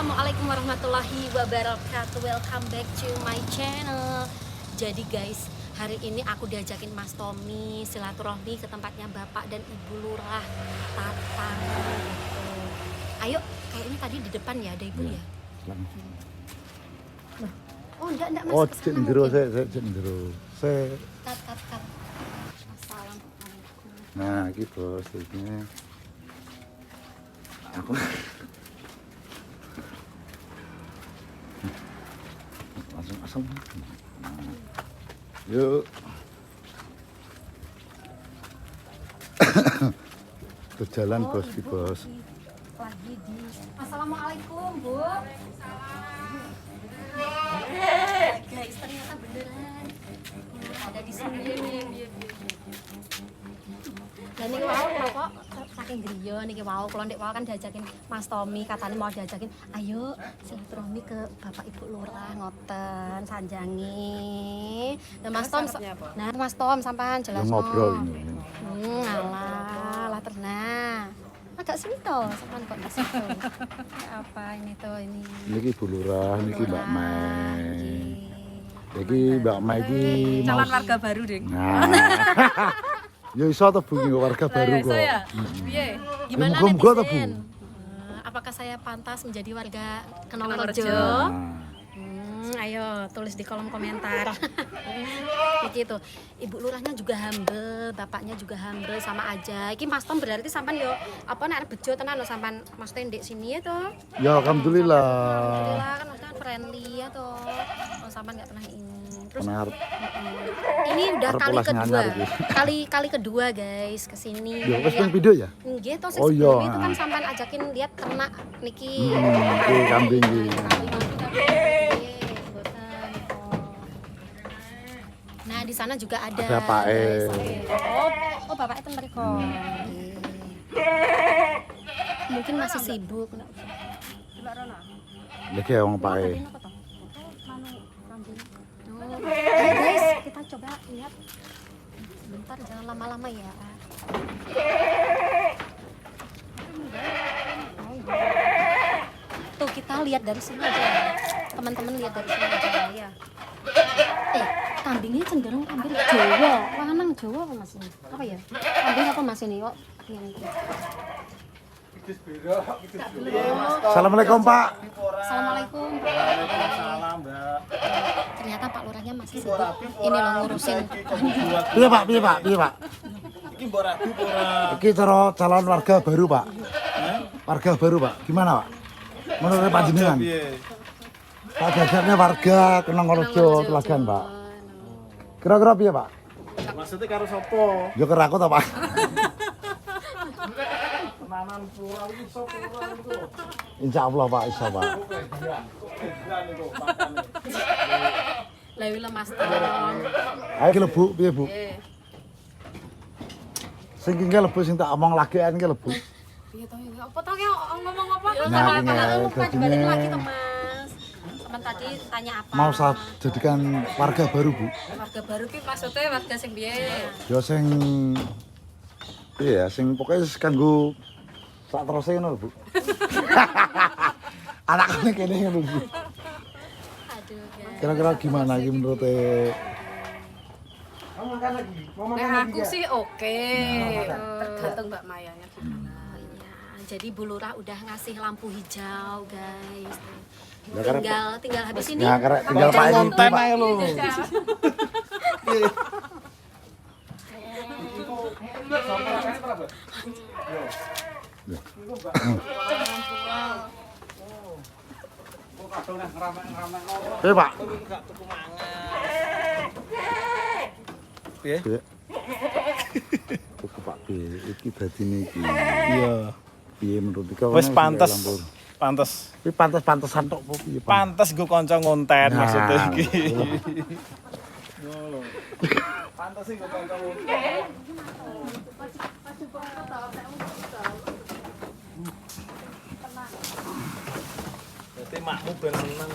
Assalamualaikum warahmatullahi wabarakatuh. Welcome back to my channel. Jadi guys, hari ini aku diajakin Mas Tommy silaturahmi ke tempatnya Bapak dan Ibu Lurah Tatang gitu. Ayo, kayaknya tadi di depan ya ada Ibu ya. Oh enggak Mas. Oh, cek njero saya cek njero. Saya Kat. Assalamualaikum. nah, iki bos ini. Aku langsung. Yuk. Berjalan bos di bos. Lagi di Assalamualaikum Bu. Guys, ternyata beneran ada di sini. Dan ini wow kok saking griya niki wow kula ndek wow kan diajakin Mas Tommy katanya mau diajakin ayo silaturahmi ke Bapak Ibu Lurah ngoten sanjangi. Nah Mas Tom sampean jelas Ngobrol ini. Alah terna. Agak sintol sampean kok enggak sintol. Apa ini tuh ini? Niki Bu Lurah, niki Mbak Mai. Iki Mbak Mai iki calon warga baru, Ding. Nah. Ya iso ta Bu warga baru kok. Ya. Piye? Gimana Muga-muga ta, Bu? netizen? Apakah saya pantas menjadi warga Kenongorejo? Nah. Ayo tulis di kolom komentar. Begitu. Ibu lurahnya juga humble, bapaknya juga humble sama aja. Iki Mas Tom berarti sampean yo apa nek bejo tenan lho sampean Mas Tendek sini ya toh. Ya alhamdulillah. Alhamdulillah kan maksudnya friendly ya toh. Oh sampean enggak pernah ini. Terus Benar. ini udah Arep kali ulas kedua. nganyar iki. Kali kedua guys ke sini. Ya wis ping video ya? Nggih toh Oh, iya. sebelumnya itu kan sampean ajakin lihat ternak niki. Iki kambing iki. Nah, di sana juga ada. Ada Pak E. Oh, bapaknya temen mereka. Mungkin masih sibuk. Lagi wong Pak E. Ayo guys, kita coba lihat. Sebentar, jangan lama-lama ya. Tuh kita lihat dari sini aja. Teman-teman lihat dari sini aja ya. Kambingnya cenderung kambing Jawa, lanang Jawa apa Mas ini? Apa ya? Kambing apa Mas ini? Kok yang itu. Assalamualaikum Pak. Assalamualaikum. Waalaikumsalam, Mbak. Ternyata Pak Lurahnya masih sibuk. Ini loh ngurusin. Piye Pak? Iki mbok ragu apa ora? Iki cara calon warga baru Pak. Warga baru Pak. Gimana Pak? Menurut panjenengan? Piye? Pak jajarnya warga Kenongorejo Telagan Pak. Kira-kira piye Pak? Maksudnya karo sapa? Ya kira aku ta Pak. Tenanan pura iki iso pura iku. Insyaallah Pak, iso Pak. Edan iku makane. Lah wila Mas Tom. Ayo ki lebu, piye Bu? Sing ki lebu sing tak omong lagian ki lebu. Piye to ya? Apa to ki ngomong apa? Nah, ini ya, Balik jadinya- lagi to Mas. Teman tadi tanya apa? Mau saya jadikan warga baru Bu. Warga baru ki maksudnya warga sing piye? Ya sing iya, sing pokoknya kanggo sak terus ngono lho, Bu. Anak-anak kene ngono Bu. Aduh guys. Kira-kira gimana iki menurut Nah, aku sih oke. Tergantung Mbak Mayanya gimana. Iya, jadi Bu Lurah udah ngasih lampu hijau guys. Ya, karena- Tinggal habis ini. Ya karena tinggal Pak ini Konten Pak. ae lho. Piye Pak? Piye? Piye? Tuku Pak piye? Iki dadine iki. Iya. Piye menurut iki? Wis pantes. Pantes. Tapi pantes-pantesan tok po piye? Pak? Pantes gue kanca ngonten Nah. maksudnya iki. Pantes sih gue kanca ngonten. Jadi makmu ben seneng.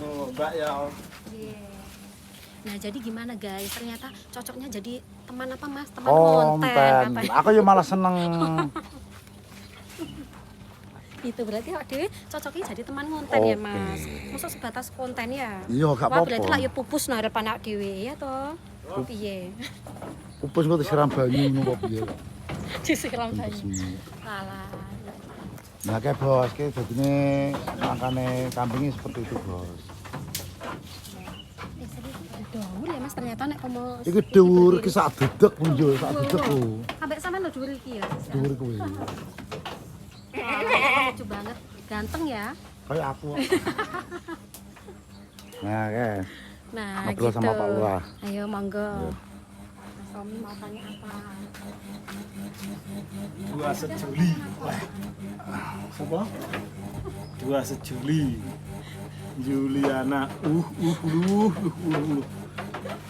Oh, Mbak ya. Nah jadi gimana guys? Ternyata cocoknya jadi teman apa Mas? Teman Konten. konten apa? Aku ya malah seneng. Itu berarti awak dhewe cocoknya jadi teman konten ya, Oke. Mas. Masa sebatas konten ya? Iya, gak Wah, berarti apa-apa. lah ya pupus nah harapan awak dhewe ya toh. Piye? Pupus kok disiram banyu ngono kok piye. Disiram banyu. Alah. Nah, kayak bos, kayak jadinya makane kambingnya seperti itu bos. Dhuwur ya Mas ternyata nek komo. Iki dhuwur iki sak dedek pun yo, sak dedek ku. Sampai sampean lho dhuwur iki ya. Dhuwur kuwi. Lucu banget. Ganteng ya. Kayak aku. Nah, kayak Nah, ngobrol gitu. sama Pak Lurah. Ayo monggo. Mas Tommy mau tanya apa? Dua sejuli. Wah. Apa? Dua sejuli. Juliana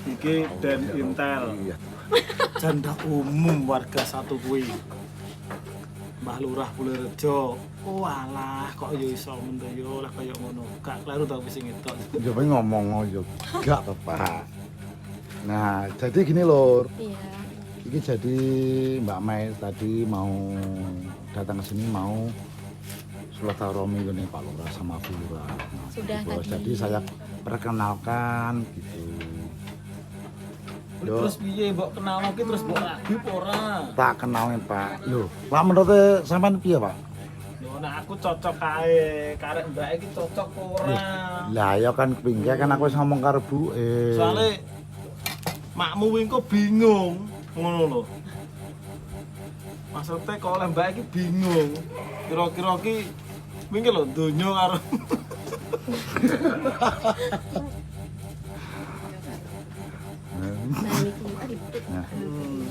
Iki dan Intel. Iya. Janda umum warga satu kuwi. Mbah Lurah Bulerejo. Oh alah kok yo iso mendoyo lah kaya ngono. Gak kleru ta wis sing itu. Yo pengen ngomong yo. Gak apa-apa. Nah, jadi gini lur. Iya. Iki jadi Mbak Mai tadi mau datang ke sini mau silaturahmi gini Pak Lurah sama Bu Lurah. Nah, Sudah bos. tadi. Jadi saya perkenalkan gitu. Yo. Terus piye mbok kenal ki terus mbok ragu apa ora? Tak kenalin Pak. Loh, Pak menurut sampean piye Pak? Yo nek aku cocok kae, karek mbak iki cocok apa ora? Lah ya kan kepingin kan aku wis ngomong karo Bu. Soale makmu wingi kok bingung ngono lho. Maksudnya kok oleh mbak iki bingung. Kira-kira ki wingi lho donya karo Nah, ini Nah, Nah, ini.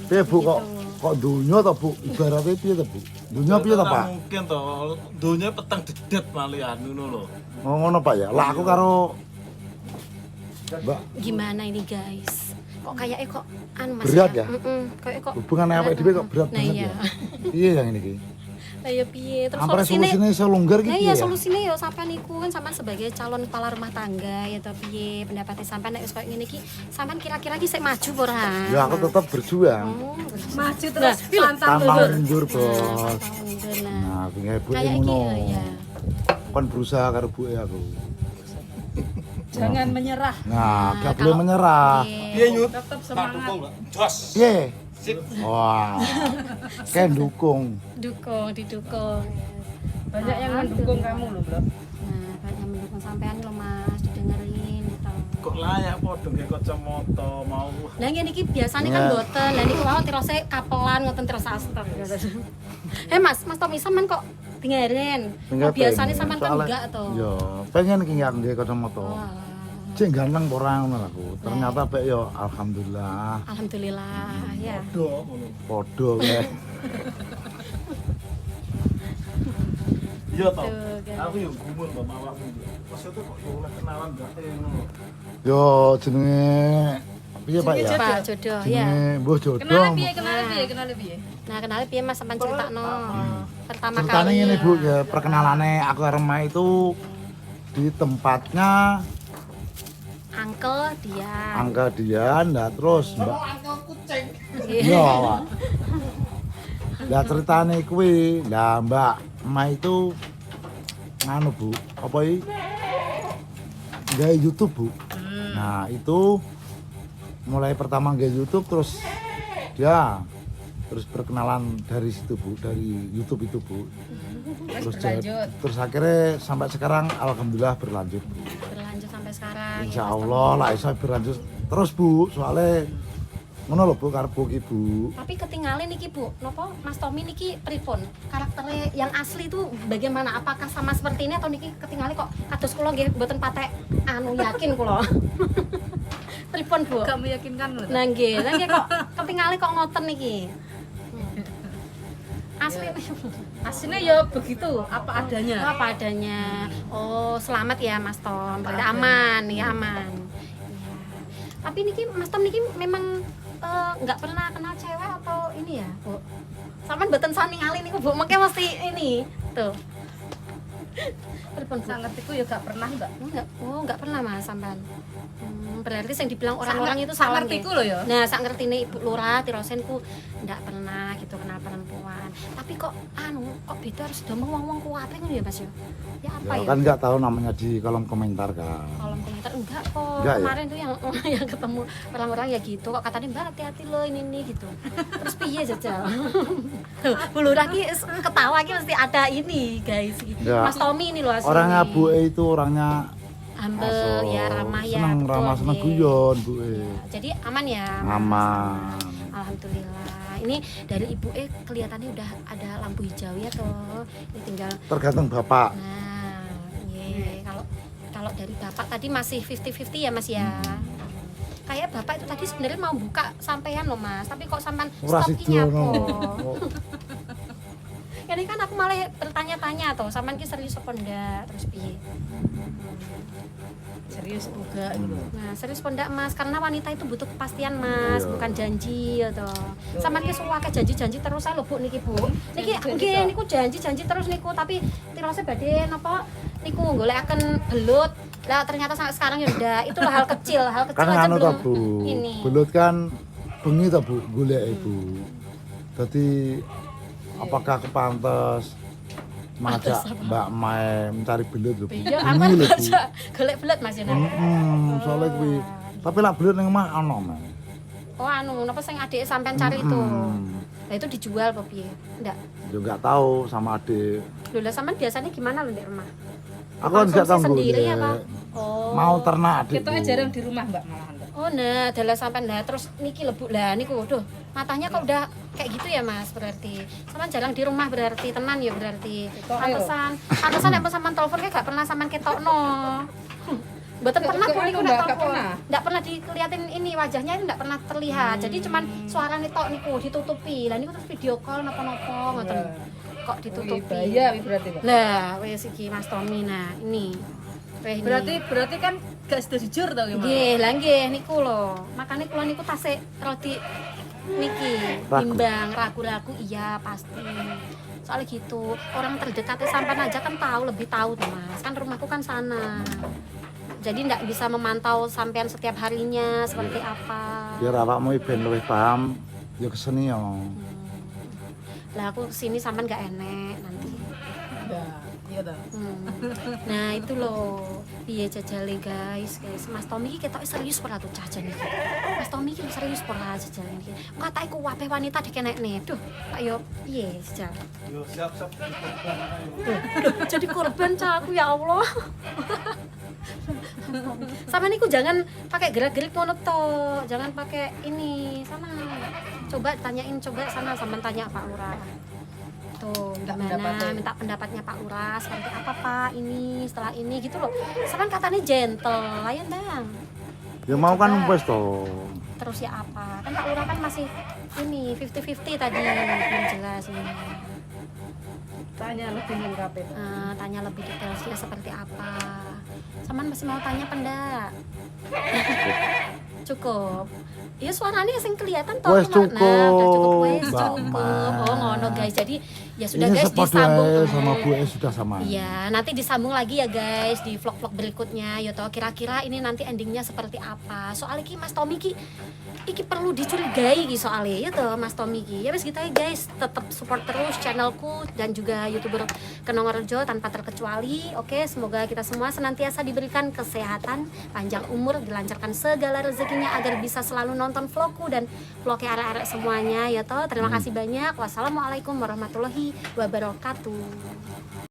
piye Bu kok Gitu. kok dunya to Bu? Ibaratnya piye to Bu? Dunya piye to Ora Pak? Mungkin to, donya peteng dedet malian ngono lho. Oh, ngono Pak ya. Lah aku karo Mbak Gimana ini guys? Kok kayaknya kok Mas Berat ya? Kayak kok hubungan awake dhewe kok berat Nah, banget iya. ya. Piye yang ini ki? Lah ya piye? Terus Ampere solusine solusine iso longgar ki Nah piye iya ya? solusine ya sampean niku kan sampean sebagai calon kepala rumah tangga ya to piye pendapatnya sampean nek wis koyo ngene iki sampean kira-kira iki sik maju apa ora? Ya aku tetap berjuang. Oh, Maju terus pantang Pantang mundur. mundur, Bos. Nah, Nah, pinggir Bu kayak iki ngono. ya. Kon berusaha karo Bu aku. Jangan menyerah. Nah, gak kalau- boleh menyerah. Piye nyut? Tetap Tak semangat. dukung, Mbak. Jos. Piye? Sip. Wah. Kayak dukung. Didukung. Banyak yang mendukung kamu loh, Bro. Nah, banyak yang mendukung sampean lho Mas, didengerin gitu. Kok layak padha nggih kacamata mau. Lah ngene iki biasane kan Ya. boten. Lah niku wae tirose kapelan ngoten terus aster. Mas Tommy sampean kok dengerin. Enggak Biasane pengen. sampean kan Soalnya- enggak to. Yo, pengen ki nggak nggih kacamata. Oh, alah. Cek ganteng ora ngono aku. Ternyata pek yo alhamdulillah Alhamdulillah ya. Do ngono. padha kae. Iya to. Tuh, kan. Aku yo gumun mbak awakmu. Maksudnya kok yo oleh kenalan mbak ngono. Yo jenenge piye Pak ya? Pak jodoh ya. Jenenge mbuh jodoh. Kenal piye, kenal piye. Nah, kenalnya piye Mas sampean critakno. Pertama Ceritanya kali. ini Bu, ya perkenalannya aku karo Mai itu di tempatnya Uncle dia. Angga Dian, nah terus Mbak. Iya. Iya, Pak. Lah ceritane kuwi, lah Mbak Mai itu nganu Bu, apa iki? Gawe YouTube Bu. Nah, itu mulai pertama gawe YouTube terus dia terus perkenalan dari situ Bu, dari YouTube itu Bu. Terus akhirnya sampai sekarang alhamdulillah berlanjut Bu. Berlanjut sampai sekarang. Insya ya, Mas Allah lah bisa berlanjut terus Bu, soalnya ngono lho Bu, karep ki Bu. Tapi ketinggalan niki Bu, nopo Mas Tommy niki pripun? Karakternya yang asli itu bagaimana? Apakah sama seperti ini atau niki ketinggalan kok kados kula nggih mboten patek anu yakin kula. Pripun Bu? Gak meyakinkan loh. Nah nggih kok ketinggalan kok ngoten niki. Asli Aslinya ya begitu, apa adanya. apa adanya. Oh, selamat ya Mas Tom. Berarti aman, ya aman. Iya. Tapi niki Mas Tom niki memang nggak pernah kenal cewek atau ini ya, Bu? Sampean mboten sani ngali niku, Bu. Mengke mesti ini. Tuh. Telepon Bu. Sak ngertiku ya gak pernah mbak. Enggak pernah Mas sampean. Berarti yang dibilang orang-orang itu sak salah ngertiku nggih. lho ya. Nah, sak ngertine Ibu Lurah Tirosenku enggak pernah gitu kenal perempuan. Tapi kok kok beda harus ngomong wong-wong kuwape ngono ya Mas ya? Ya apa Ya ya? kan nggak tahu namanya di kolom komentar kan. Kolom komentar enggak kok. Enggak ya? Kemarin tuh yang yang ketemu orang-orang ya gitu kok katanya Mbak hati-hati loh ini gitu. Terus piye jajal? Bu Lurah ki ketawa ki mesti ada ini guys. Ya. Mas Tommy ini loh asli. Orangnya Bu E itu orangnya humble asal ya, ramah ya. seneng betul, ramah seneng nggih. guyon Bu E. Jadi aman ya. Mas? Aman. Alhamdulillah. Ini dari Ibu kelihatannya udah ada lampu hijau ya toh. Ini tinggal Tergantung Bapak. nah, kalau dari Bapak tadi masih 50-50 ya Mas ya. Kayak Bapak itu tadi sebenarnya mau buka sampean loh Mas, tapi kok sampean Ora stop sido apa? no. Ini kan aku malah bertanya-tanya toh, sampean ki serius apa enggak? Terus piye? Serius juga gitu. Nah, serius apa enggak Mas? Karena wanita itu butuh kepastian Mas, Iya. bukan janji ya toh. Sampean ki suwake janji-janji terus ae lho Bu niki Bu. Niki Janji-janji nggih toh. niku janji-janji terus niku tapi tirose badhe napa niku golekaken belut. Lah ternyata sampai sekarang ya udah itu loh hal kecil Kan aja anu belum ta Bu. ini. Belut kan bengi ta Bu golek Ibu. Jadi apakah kepantes mengajak Mbak Mai mencari belut lho Bu? Iya, Bengi aman lho Bu. aja golek belut Mas ya. Soalnya kuwi. Tapi lah belut ning omah ana Mas. Oh napa sing adik sampean cari itu? Nah itu dijual apa piye? Enggak. Yo enggak tahu sama adik. Lho lah sampean biasanya gimana lho di rumah? Aku kan enggak tahu Konsumsi sendiri golek. apa? Oh. Mau ternak adik. Kita jarang di rumah mbak malahan. Mbak. Oh nah, dalah sampean lah terus niki lebu lah niku waduh. Matanya kok udah kayak gitu ya Mas berarti. Sampean jarang di rumah berarti tenan ya berarti. Ketok ayo. Pantesan nek sampean telepon kayak gak pernah sampean ketokno. Mboten pernah Ketok pun niku anu, nek Mbak, gak telepon. pernah? Nggak pernah dikeliatin ini wajahnya ini nggak pernah terlihat. Jadi cuman suarane tok niku ditutupi. Lah niku terus video call napa-napa ngoten. Kok ditutupi. Bahaya berarti mbak. Lah wis iki Mas Tommy nah ini. Weh, ini. Berarti kan gak sudah jujur tau gimana? Nggih, lah nggih niku lho. Makane kula niku tasik roti niki Ragu. bimbang ragu-ragu iya pasti. Soalnya gitu, orang terdekatnya sampean aja kan tahu lebih tahu tuh Mas. Kan rumahku kan sana. Jadi ndak bisa memantau sampean setiap harinya seperti apa. Biar awakmu ben luwih paham ya keseni yo. Lah aku kesini sampean gak enek nanti. Iya tau. Nah itu loh piye jajale guys Mas Tommy iki ketoke serius ora tuh jajan iki Mas Tommy iki serius ora jajan iki katake ku kabeh wanita dikenekne duh Pak yo piye jajal Yo siap-siap. jadi korban aku ya Allah sama niku jangan pakai gerak-gerik ngono to jangan pakai ini sana coba tanyain coba sana sampean tanya Pak Lurah tuh Minta gimana pendapatnya. minta pendapatnya Pak Lurah seperti apa Pak ini setelah ini gitu loh sampean katanya gentle ayo Bang Ya mau kan wis to. terus ya apa kan Pak Lurah kan masih ini 50-50 tadi belum jelas ini Tanya lebih lengkap itu. tanya lebih detailnya seperti apa Saman masih mau tanya pendak cukup ya suaranya sing kelihatan toh Wes nah udah cukup wes Mbak cukup Mas. oh ngono guys jadi ya sudah Ini guys sepodo disambung ae sama Bu E sudah sama. iya nanti disambung lagi ya guys di vlog-vlog berikutnya ya toh kira-kira ini nanti endingnya seperti apa soalnya ki Mas Tommy ki iki perlu dicurigai ki soalnya ya toh Mas Tommy ki ya wes gitu ya guys tetap support terus channelku dan juga YouTuber Kenongorejo tanpa terkecuali oke semoga kita semua senantiasa diberikan kesehatan panjang umur dilancarkan segala rezekinya agar bisa selalu nonton vlogku dan vlognya arek-arek semuanya ya toh terima kasih banyak wassalamualaikum warahmatullahi wabarakatuh